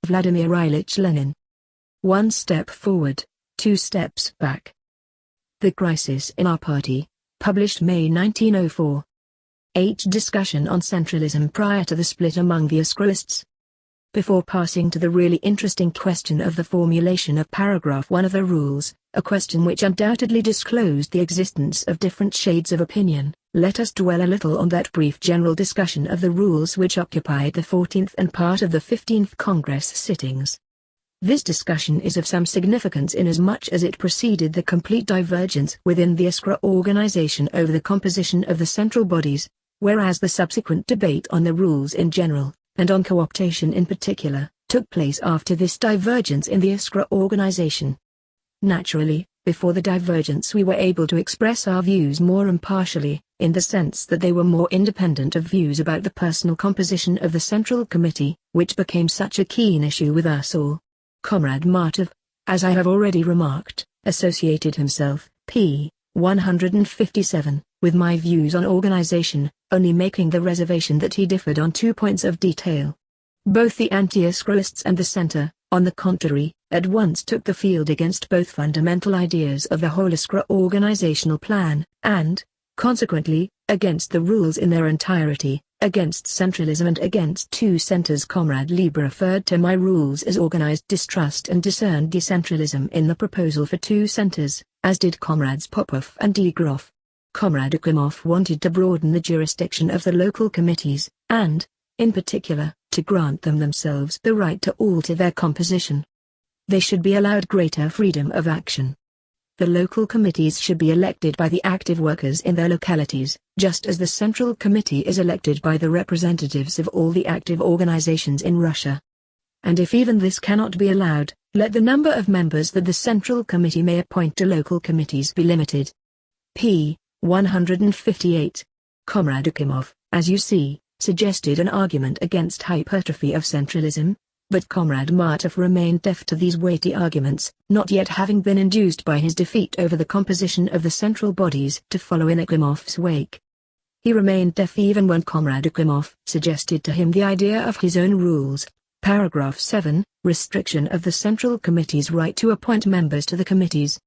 Vladimir Ilyich Lenin. 1 step forward, 2 steps back. The Crisis in Our Party, published May 1904. Discussion on centralism prior to the split among the Iskroists. Before passing to the really interesting question of the formulation of paragraph 1 of the rules, a question which undoubtedly disclosed the existence of different shades of opinion, let us dwell a little on that brief general discussion of the rules which occupied the 14th and part of the 15th Congress sittings. This discussion is of some significance inasmuch as it preceded the complete divergence within the Iskra organization over the composition of the central bodies, whereas the subsequent debate on the rules in general, and on co-optation in particular, took place after this divergence in the Iskra organization. Naturally, before the divergence we were able to express our views more impartially, in the sense that they were more independent of views about the personal composition of the Central Committee, which became such a keen issue with us all. Comrade Martov, as I have already remarked, associated himself, p. 157, with my views on organization, only making the reservation that he differed on 2 points of detail. Both the anti-Iskroists and the Centre, on the contrary, at once took the field against both fundamental ideas of the whole Iskra organizational plan, and, consequently, against the rules in their entirety, against centralism and against 2 centers. Comrade Lieber referred to my rules as organized distrust and discerned decentralism in the proposal for 2 centers, as did Comrades Popov and Igrov. Comrade Akimov wanted to broaden the jurisdiction of the local committees, and, in particular, to grant them themselves the right to alter their composition. They should be allowed greater freedom of action. The local committees should be elected by the active workers in their localities, just as the Central Committee is elected by the representatives of all the active organizations in Russia. And if even this cannot be allowed, let the number of members that the Central Committee may appoint to local committees be limited. p. 158. Comrade Akimov, as you see, suggested an argument against hypertrophy of centralism, but Comrade Martov remained deaf to these weighty arguments, not yet having been induced by his defeat over the composition of the central bodies to follow in Akimov's wake. He remained deaf even when Comrade Akimov suggested to him the idea of his own rules. Paragraph 7, restriction of the Central Committee's right to appoint members to the committees.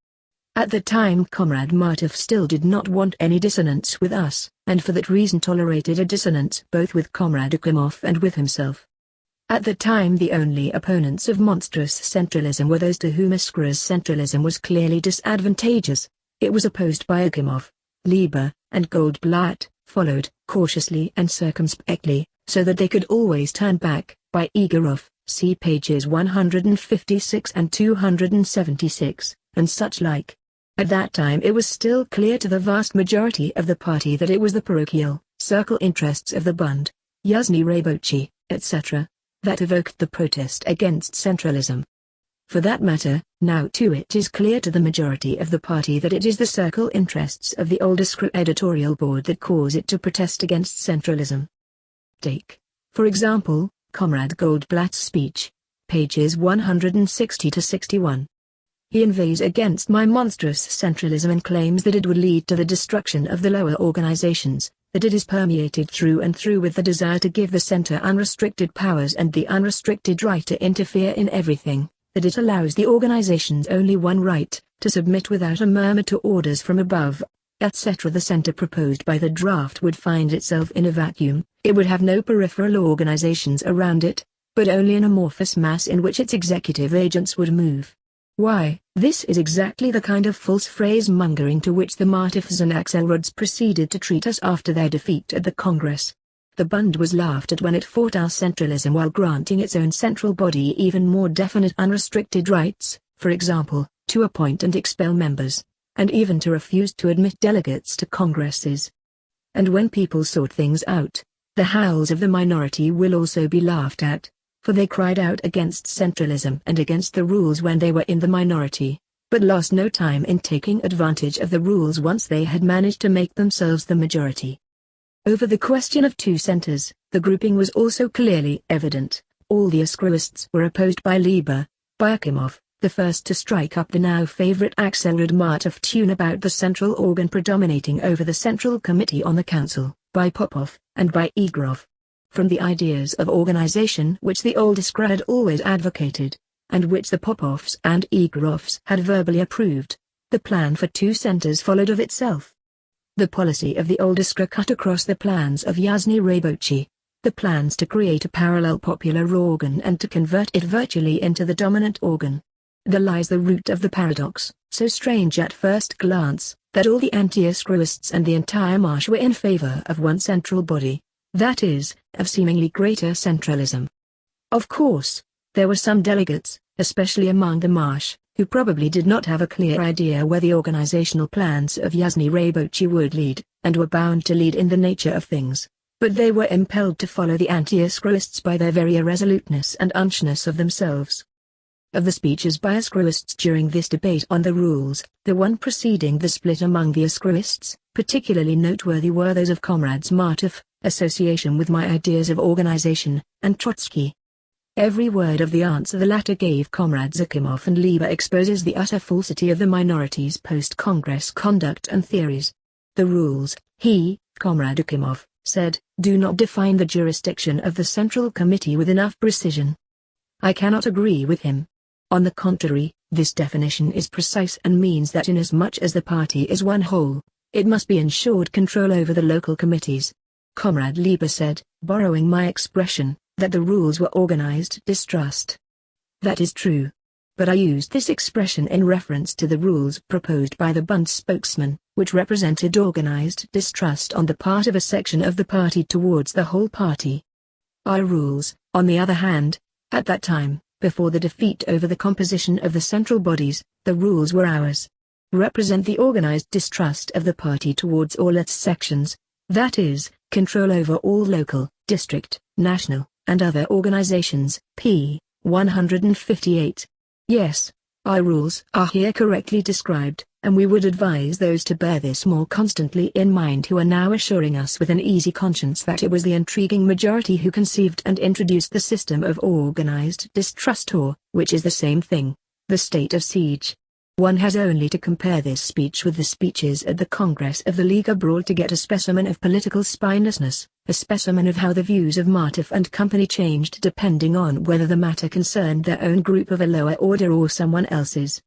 At the time Comrade Martov still did not want any dissonance with us, and for that reason tolerated a dissonance both with Comrade Akimov and with himself. At the time the only opponents of monstrous centralism were those to whom Iskra's centralism was clearly disadvantageous. It was opposed by Akimov, Lieber, and Goldblatt, followed, cautiously and circumspectly, so that they could always turn back, by Igorov, see pages 156 and 276, and such like. At that time it was still clear to the vast majority of the party that it was the parochial, circle interests of the Bund, Yuzhny Rabochi, etc., that evoked the protest against centralism. For that matter, now too it is clear to the majority of the party that it is the circle interests of the old Iskra editorial board that cause it to protest against centralism. Take, for example, Comrade Goldblatt's speech, pages 160 to 61. He inveighs against my monstrous centralism and claims that it would lead to the destruction of the lower organizations, that it is permeated through and through with the desire to give the center unrestricted powers and the unrestricted right to interfere in everything, that it allows the organizations only one right, to submit without a murmur to orders from above, etc. The center proposed by the draft would find itself in a vacuum, it would have no peripheral organizations around it, but only an amorphous mass in which its executive agents would move. Why, this is exactly the kind of false phrase-mongering to which the Martovs and Axelrods proceeded to treat us after their defeat at the Congress. The Bund was laughed at when it fought our centralism while granting its own central body even more definite unrestricted rights, for example, to appoint and expel members, and even to refuse to admit delegates to congresses. And when people sort things out, the howls of the minority will also be laughed at, for they cried out against centralism and against the rules when they were in the minority, but lost no time in taking advantage of the rules once they had managed to make themselves the majority. Over the question of 2 centers, the grouping was also clearly evident. All the Iskroists were opposed by Lieber, by Akimov, the first to strike up the now favorite Axelrod Martov tune about the central organ predominating over the Central Committee on the Council, by Popov, and by Igrov. From the ideas of organization which the old Iskra had always advocated, and which the Popovs and Igorofs had verbally approved, the plan for two centers followed of itself. The policy of the old Iskra cut across the plans of Yasny Rabotchi, the plans to create a parallel popular organ and to convert it virtually into the dominant organ. There lies the root of the paradox, so strange at first glance, that all the anti-Iskroists and the entire march were in favor of one central body, that is, of seemingly greater centralism. Of course, there were some delegates, especially among the march, who probably did not have a clear idea where the organizational plans of Yasny Rabotchi would lead, and were bound to lead in the nature of things, but they were impelled to follow the anti-Iskroists by their very irresoluteness and unsureness of themselves. Of the speeches by Iskroists during this debate on the rules, the one preceding the split among the Iskroists, particularly noteworthy were those of Comrades Martov, association with my ideas of organization, and Trotsky. Every word of the answer the latter gave Comrades Akimov and Lieber exposes the utter falsity of the minorities' post-Congress conduct and theories. The rules, he, Comrade Akimov, said, do not define the jurisdiction of the Central Committee with enough precision. I cannot agree with him. On the contrary, this definition is precise and means that inasmuch as the party is one whole, it must be ensured control over the local committees. Comrade Lieber said, borrowing my expression, that the rules were organized distrust. That is true. But I used this expression in reference to the rules proposed by the Bund spokesman, which represented organized distrust on the part of a section of the party towards the whole party. Our rules, on the other hand, at that time, before the defeat over the composition of the central bodies, the rules were ours. Represent the organized distrust of the party towards all its sections, that is, control over all local, district, national, and other organizations, p. 158. Yes, our rules are here correctly described, and we would advise those to bear this more constantly in mind who are now assuring us with an easy conscience that it was the intriguing majority who conceived and introduced the system of organized distrust or, which is the same thing, the state of siege. One has only to compare this speech with the speeches at the Congress of the League Abroad to get a specimen of political spinelessness, a specimen of how the views of Martov and company changed depending on whether the matter concerned their own group of a lower order or someone else's.